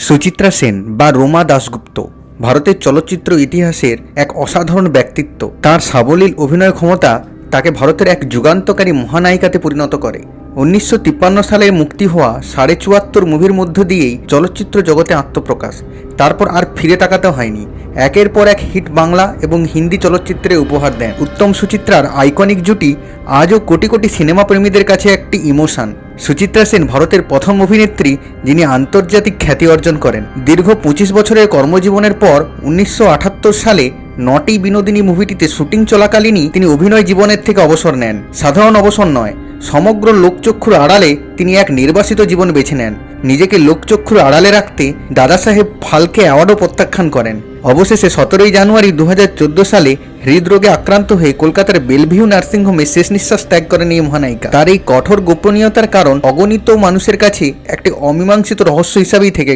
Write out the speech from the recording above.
সুচিত্রা সেন বা রোমা দাশগুপ্ত ভারতের চলচ্চিত্র ইতিহাসের এক অসাধারণ ব্যক্তিত্ব। তার সাবলীল অভিনয় ক্ষমতা তাকে ভারতের এক যুগান্তকারী মহানায়িকাতে পরিণত করে। 1953 সালে মুক্তি হওয়া 74.5 মুভির মধ্য দিয়েই চলচ্চিত্র জগতে আত্মপ্রকাশ। তারপর আর ফিরে তাকাতে হয়নি। একের পর এক হিট বাংলা এবং হিন্দি চলচ্চিত্রে উপহার দেন। উত্তম সুচিত্রার আইকনিক জুটি আজও কোটি কোটি সিনেমা প্রেমীদের কাছে একটি ইমোশন। সুচিত্রা সেন ভারতের প্রথম অভিনেত্রী যিনি আন্তর্জাতিক খ্যাতি অর্জন করেন। দীর্ঘ 25 বছরের কর্মজীবনের পর 1978 সালে নটি বিনোদিনী মুভিটিতে শুটিং চলাকালীনই তিনি অভিনয় জীবনের থেকে অবসর নেন। সাধারণ অবসর নয়, সমগ্র লোকচক্ষুর আড়ালে তিনি এক নির্বাসিত জীবন বেছে নেন। নিজেকে লোকচক্ষুর আড়ালে রাখতে দাদাসাহেব ফালকে অ্যাওয়ার্ডও প্রত্যাখ্যান করেন। অবশেষে 17 জানুয়ারি 2014 সালে হৃদরোগে আক্রান্ত হয়ে কলকাতার বেলভিউ নার্সিংহোমে শেষ নিঃশ্বাস ত্যাগ করেন এই মহানায়িকা। তার এই কঠোর গোপনীয়তার কারণ অগণিত মানুষের কাছে একটি অমীমাংসিত রহস্য হিসাবেই থেকে গেছে।